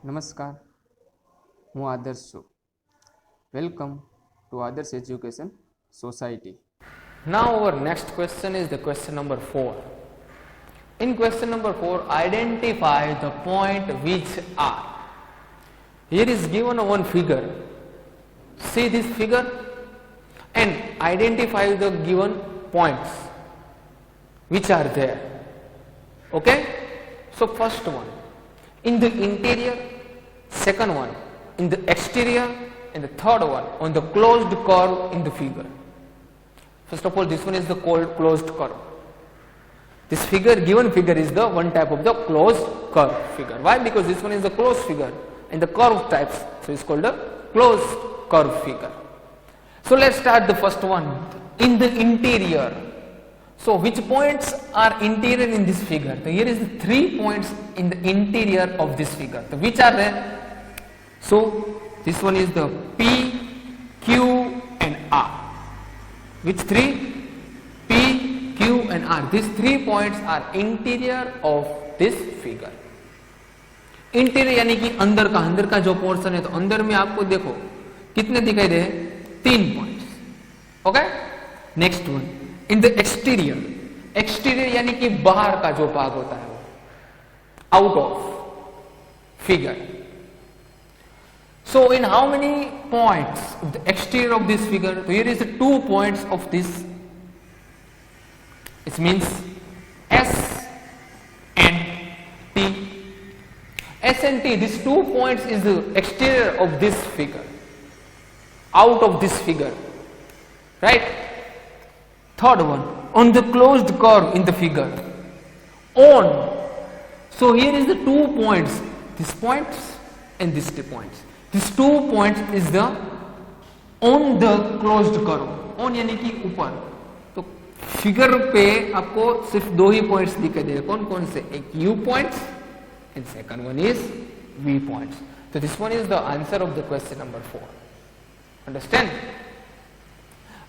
નમસ્કાર, હું આદર્શ છું. વેલકમ ટુ આદર્શ education society. Now our next question is the question number 4. In question number 4, identify the point which are. Here is given one figure. See this figure and identify the given points which are there. Okay? So first one, in the interior, second one, in the exterior, and the third one on the closed curve in the figure. First of all, this one is the closed curve. This figure, given figure, is the one type of the closed curve figure. Why? Because this one is the closed figure and the curve types, so it's called a closed curve figure. So let's start the first one. In the interior, so which points are interior in this figure? So here is the 3 points in the interior of this figure. So which are there? So this one is the P, Q and R. Which 3? P, Q and R. These 3 points are interior of this figure. Interior यानी कि अंदर का जो portion है, तो अंदर में आपको देखो कितने दिखाई दे? 3 points. Okay. Next one, in the exterior. Exterior यानी कि बाहर का जो भाग होता है, out of figure. So in how many points of the exterior of this figure? So here is the 2 points of this. It means S and T. S and T, these 2 points is the exterior of this figure, out of this figure, right? Third one, on the closed curve in the figure, on. So here is the 2 points, these points and these 2 points. These 2 points is the on the closed curve. On यानी कि ऊपर. तो figure पे आपको सिर्फ 2 ही points दिखाई दे. कौन कौन से? एक U points and second one is V points. So this one is the answer of the question number 4. Understand?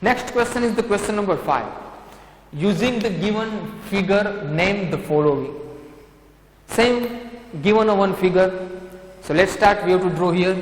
Next question is the question number 5. Using the given figure, name the following. Same, given a one figure. So let's start. We have to draw here.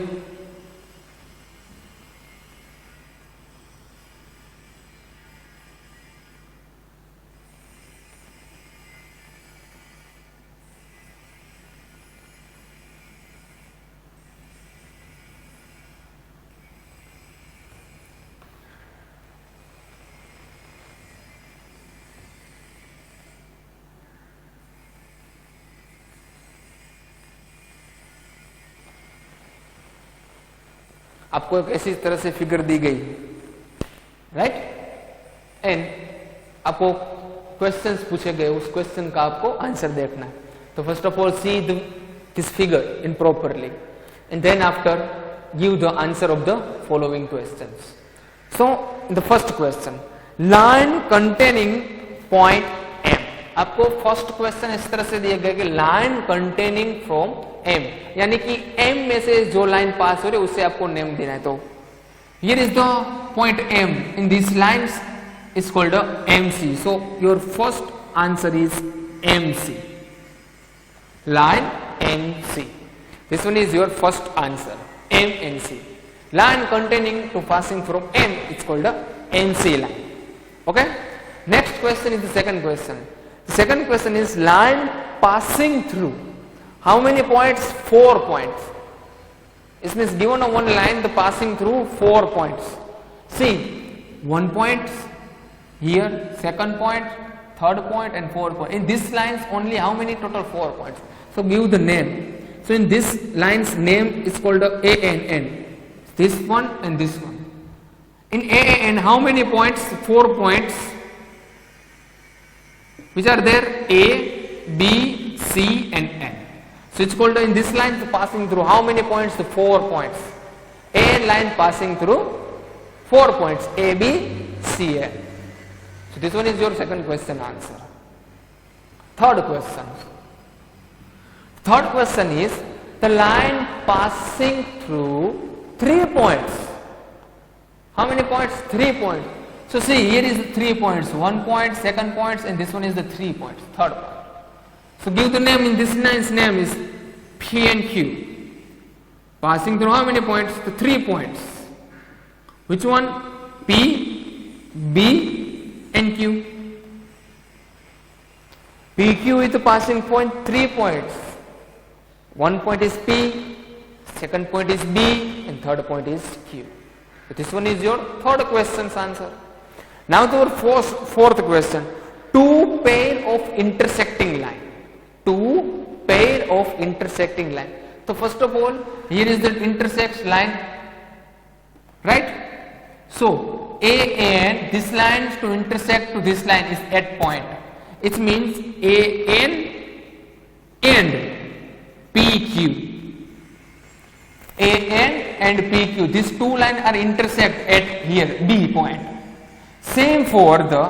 आपको एक ऐसी तरह से figure दी गई, right? And आपको questions पूछे गए, उस क्वेश्चन का आपको आंसर देखना है. तो first of all see this figure in properly and then after give the answer of the following questions. So the first question, line containing point M. आपको फर्स्ट क्वेश्चन इस तरह से दिया गया कि लाइन कंटेनिंग फ्रॉम M, यानी कि M में से जो लाइन पास हो रही है उससे आपको नेम देना है. तो here is the point M in these lines is called a MC. So your first answer is MC. Line MC. This one is your first answer. M and C. Line containing to passing from M it's called a MC line. Okay. Next question is the second question. The second question is line passing through. How many points? 4 points. It means given on one line, the passing through 4 points. See, 1 point here, second point, third point and 4th point. In these lines only how many? Total 4 points. So give the name. So in this line's name is called A and N. This one and this one. In A and N how many points? 4 points. Which are there? A, B, C and N. So it's called in this line passing through how many points? The 4 points. A line passing through 4 points. A, B, C, N. So this one is your second question answer. Third question. Third question is the line passing through 3 points. How many points? 3 points. So see, here is the 3 points. 1 point, second points, and this one is the 3 points. Third point. So give the name. In this line's name is P and Q. Passing through how many points? The 3 points. Which one? P, B and Q. PQ is the passing point, 3 points. 1 point is P, second point is B and third point is Q. So this one is your third question's answer. Now to our fourth question. 2 pair of intersecting line. 2 pair of intersecting line. So first of all, here is the intersect line, right? So AN, this line to intersect to this line is at point. It means AN and PQ. AN and PQ, these two lines are intersect at here B point. Same for the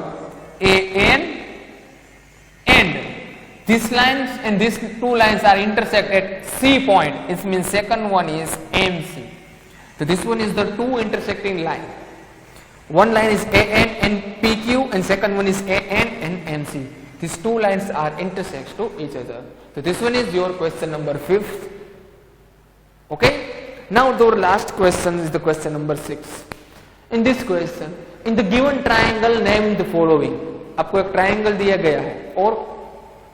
AN and these lines and these two lines are intersect at C point. It means second one is MC. So this one is the two intersecting line. One line is AN and PQ and second one is AN and MC. These two lines are intersect to each other. So this one is your question number 5th. Okay. Now the last question is the question number 6. In this question, in the given triangle, name the following. आपको एक triangle दिया गया है और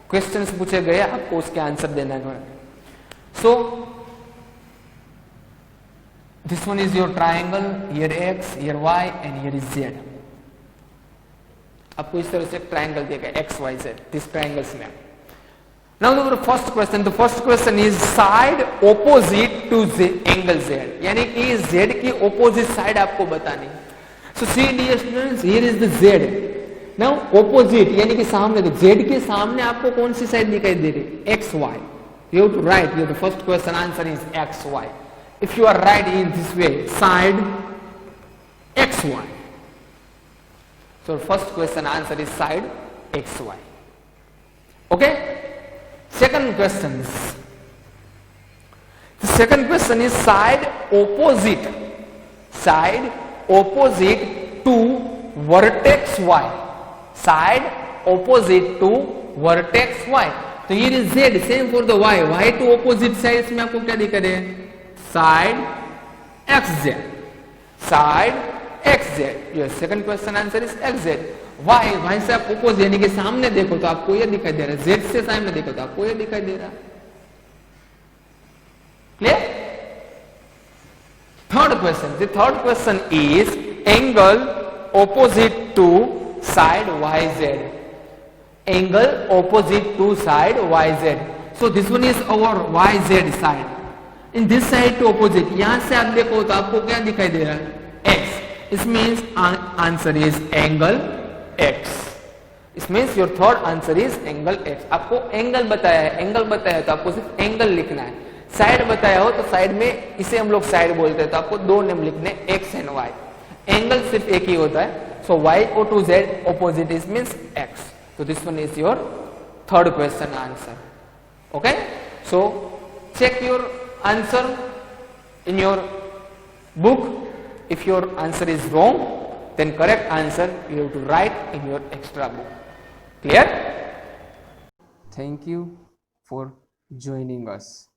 questions पूछे गए, आपको उसके आंसर देना है. So this one is your triangle, here X, here Y and here is Z. आपको इस तरह से ट्राइंगल दिया गया X, Y, Z. This triangles name. Now the first question. The first question is side opposite to Z, angle Z. यानी कि Z की opposite side आपको बतानी. So see dear students, here is the Z. Now opposite यानी कि सामने, तो Z के सामने आपको कौन सी साइड दिखाई दे रही? X, Y. You have to write. The first question answer is X, Y. If you are right in this way, side X, Y. So first question answer is side X, Y. Okay. Second question. The second question is side opposite to vertex Y. Side opposite to vertex Y. तो here is Z, same for the Y. Y to opposite side, इसमें आपको क्या दिखा रहे हैं? Side XZ. Side XZ. Your second question answer is XZ. Y से आप opposite यानी कि सामने देखो तो आपको ये दिखाई दे रहा है. Z से सामने देखो तो आपको ये दिखाई दे रहा है. Clear? Third question. The third question is angle opposite to side YZ. Angle opposite to side YZ. So this one is our YZ side. In this side to opposite, यहाँ से आप देखो तो आपको क्या दिखाई दे रहा है? X. It means answer is angle X. It means your third answer is angle X. आपको angle बताया है, angle बताया है तो आपको सिर्फ angle लिखना है. साइड बताया हो तो साइड में इसे हम लोग साइड बोलते हैं, तो आपको दो नेम लिखने X and Y. एंगल सिर्फ एक ही होता है. So Y O to Z opposite is means X. So this one is your third question answer. Okay. So check your answer in your book. If your answer is wrong, then correct answer you have to write in your extra book. Clear? Thank you for joining us.